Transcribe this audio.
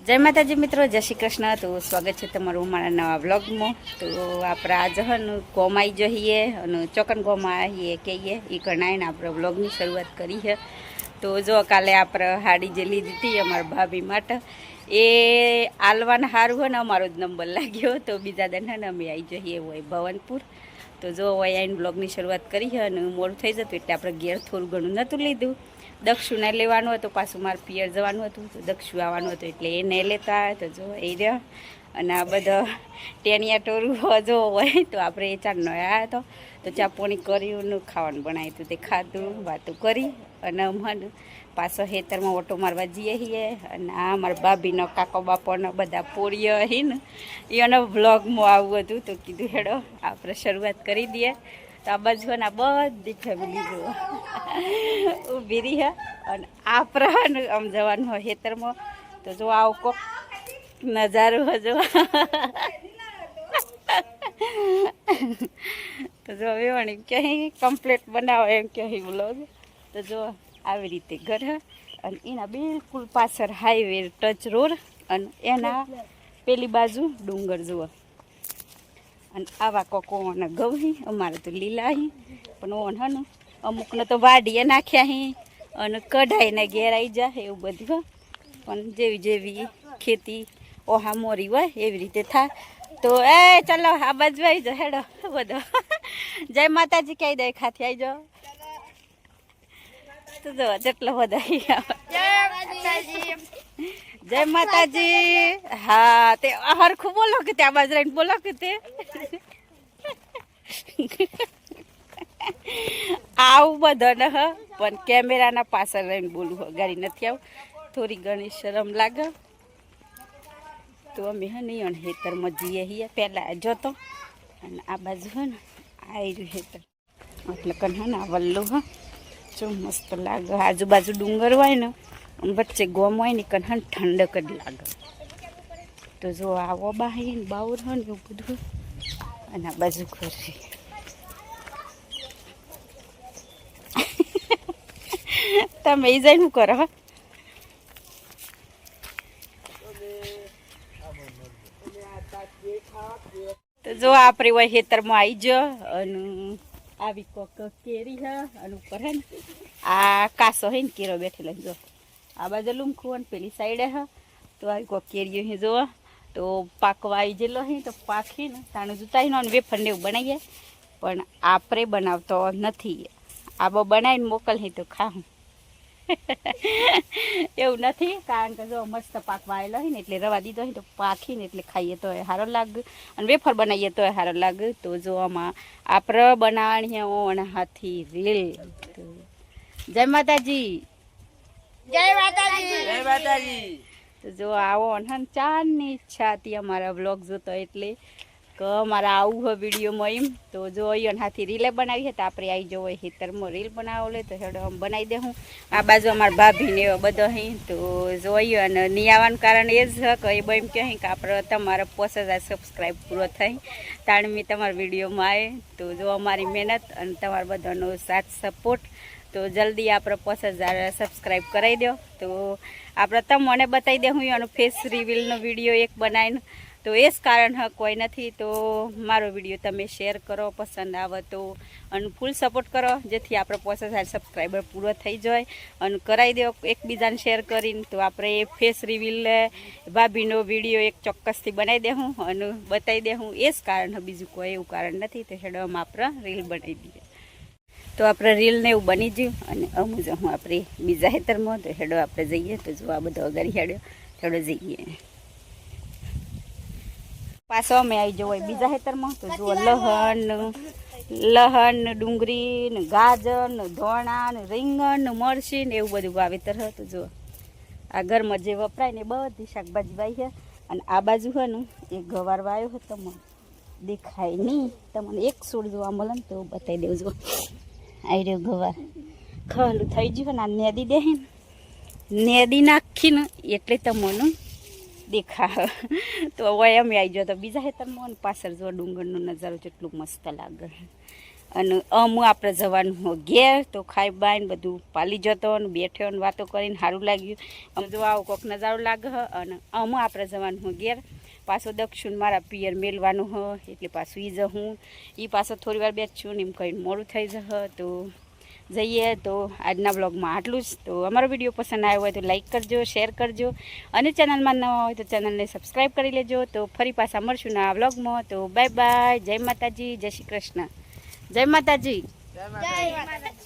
જય માતાજી મિત્રો, જય શ્રી કૃષ્ણ। તો સ્વાગત છે તમારું મારા નવા વ્લોગમાં। તો આપણે આજ હન ગોમાઈ જઈએ અને ચોકન ગોમાં આવીએ કહીએ એ ગણાઈને આપણે વ્લોગની શરૂઆત કરી છે। તો જો કાલે આપણે હાડી જે લીધી હતી અમારા ભાભી માટે એ આલવાના સારું હોય ને અમારો જ નંબર લાગ્યો। તો બીજા દિન હે ને અમે આવી જઈએ હોય ભવનપુર। તો જો હોય આવીને બ્લોગની શરૂઆત કરી છે અને મોડું થઈ જતું એટલે આપણે ઘેર થોડું ઘણું નહોતું લીધું। દક્ષુને લેવાનું હતું, પાછું મારે પિયર જવાનું હતું તો દક્ષુ આવવાનું હતું એટલે એ નહીં લેતા તો જો એ રહ્યા। અને આ બધા ટેનિયા ટોરું જો હોય તો આપણે એ ચારનો આવ્યા હતો તો ચા પાણી કર્યું, ખાવાનું બનાવ્યું હતું તે ખાધું, વાતું કરી અને મને પાછો ખેતરમાં ઓટો મારવા જઈએ છીએ। અને આ મારા ભાભીનો કાકો બાપોનો બધા પોળીઓ હી ને એને વ્લોગમાં આવવું હતું તો કીધું હેડો આપણે શરૂઆત કરી દઈએ। તો આ બાજુ બધી ફેમિલી જુઓ ઊભી રહી હે અને આપણે આમ જવાનું હોય ખેતરમાં તો જો આવો કોક નજારો જો તો જો એવણી ક્યાંય કમ્પ્લીટ બનાવો એમ ક્યાંય વ્લોગ તો જો આવી રીતે ઘર અને એના બિલકુલ પાછળ હાઈવે ટચ રોડ અને એના પેલી બાજુ ડુંગર જુઓ। અને આવા કોકોના ગવહી અમારે તો લીલા હી પણ ઓન હે ને અમુકને તો વાડીએ નાખ્યા હી અને કઢાઈને ઘેર આવી જાય એવું બધું। પણ જેવી જેવી ખેતી ઓહા મોરી હોય એવી રીતે થાય। તો એ ચાલો આ બાજુ આવી જાઓ હેડો બધો જય માતાજી કહી દે ખાથી આવી જાઓ તો જો જેટલો બધા જય માતાજી। હા તે હરખું બોલો કે ત્યાં બાજુ રહીને બોલો કે તે આવું બધાને હ પણ કેમેરાના પાછળ રહીને બોલું હો ગાડી નથી આવું થોડી ઘણી શરમ લાગે। તો અમે હે ને અહીં ખેતરમાં જઈએ છીએ પહેલાં જોતો અને આ બાજુ હે ને આવી રહ્યું ખેતર એટલે કન હે ને આ વલ્લું હ જો મસ્ત લાગે। આજુબાજુ ડુંગર હોય ને વચ્ચે ગોમ હોય ને કન હે ઠંડક જ લાગે। તો જો આવો બાહી ને બાઉર હોય ને એવું બધું અને આ બાજુ ઘર તમે એ જઈને શું કરો હ તો જો આપણે હોય ખેતરમાં આવી ગયો અને આવી કોક કેરી હે અને ઉપર હે ને આ કાસો હે ને કેરો બેઠેલો જો આ બાજુ લૂમખું અને પેલી સાઈડે હે તો આવી કોક કેરીઓ હે જો તો પાકવા આવી જેલો હે તો પાકી ને તાણું જુતાઈને અને વેફરને એવું બનાવીએ પણ આપણે બનાવતો નથી। આબો બનાવીને મોકલ તો ખાઉં એવું નથી કારણ કે જો મસ્ત પાકવા આવેલો હોય ને એટલે રવા દીધો હોય તો પાકીને એટલે ખાઈએ તો સારો લાગે અને વેફર બનાવીએ તો સારો લાગે। તો જો આમાં આપણે બનાવવાની ઓણ હાથી રીલ તો જય માતાજી જય માતાજી જય માતાજી। તો જો આવો ને ચારની ઈચ્છા હતી અમારા વ્લોગ જોતો એટલે કે અમારા આવું હોય વિડીયોમાં એમ તો જો અહીંયા હાથી રીલે બનાવી છે તો આપણે આવી જવો હોય ખેતરમાં રીલ બનાવો લે તો હેડો આમ બનાવી દે હું આ બાજુ અમારા ભાભીને એવો બધો અહીં તો જોઈએ અને નહીં આવવાનું કારણ એ જ કે એ એમ કહે કે આપણે તમારા 5000 સબસ્ક્રાઈબ પૂરો થઈ તાણ મેં તમારા વિડીયોમાં આવે તો જો અમારી મહેનત અને તમારા બધાનો સાથ સપોર્ટ તો જલ્દી આપણે 5000 સબસ્ક્રાઈબ કરાવી દો તો આપણે તમને બતાવી દે હું એનો ફેસ રિવીલનો વિડીયો એક બનાવીને તો એ જ કારણ હ કોઈ નથી તો મારો વિડીયો તમે શેર કરો પસંદ આવે તો અને ફૂલ સપોર્ટ કરો જેથી આપણે 5000 સબસ્ક્રાઈબર પૂરો થઈ જાય અને કરાવી દો એકબીજાને શેર કરીને તો આપણે એ ફેસ રિવીલ ભાભીનો વિડીયો એક ચોક્કસથી બનાવી દે હું અને બતાવી દે હું એ જ કારણ બીજું કોઈ એવું કારણ નથી તો હેડોમાં આપણે રીલ બનાવી દઈએ। તો આપણે રીલને એવું બની ગયું અને અમુક હું આપણે બીજા ખેતરમાં તો હેડો આપણે જઈએ તો જો આ બધો અગાડી હેડ્યો હેડો જઈએ પાછો અમે આવી જવો હોય બીજા ખેતરમાં તો જુઓ લહણ ને ડુંગળી ને ગાજર ને ધોણા ને રીંગણ ને મરચી ને એવું બધું વાવેતર હતું। જુઓ આ ઘરમાં જે વપરાય ને બધી શાકભાજી વાવી છે અને આ બાજુ છે ને એ ગવાર વાવ્યો હતો મને દેખાય નહીં તમને એક છોડ જોવા મળે ને તો બતાવી દેવું જુઓ આવી રહ્યો ગવાર ખલું થઈ ગયું ને આ નેદી દે નેદી નાખી ને એટલે તમને દેખા તો હવે અમે આવી જાઓ તો બીજા ખેતરમાં પાછળ જો ડુંગરનો નજારો જેટલું મસ્ત લાગે અને અમું આપણે જવાનું ઘેર તો ખાઈ બાઈને બધું પાલી જતો ને બેઠ્યો ને વાતો કરીને સારું લાગ્યું. આમ જો આવું કોઈક નજારો લાગે અને અમું આપણે જવાનું ઘેર. પાછો દક્ષિણ મારા પિયર મેળવાનું હ એટલે પાછું એ જવું. એ પાછો થોડી વાર બેઠું ને એમ કહીને મોડું થઈ જશે તો જઈએ. તો આજના બ્લોગમાં આટલું જ. તો અમારો વિડીયો પસંદ આવ્યો હોય તો લાઈક કરજો, શેર કરજો અને ચેનલમાં નવા હોય તો ચેનલને સબસ્ક્રાઈબ કરી લેજો. તો ફરી પાછા મળશું આ વ્લોગમાં. તો બાય બાય. જય માતાજી, જય શ્રી કૃષ્ણ. જય માતાજી. જય માતાજી.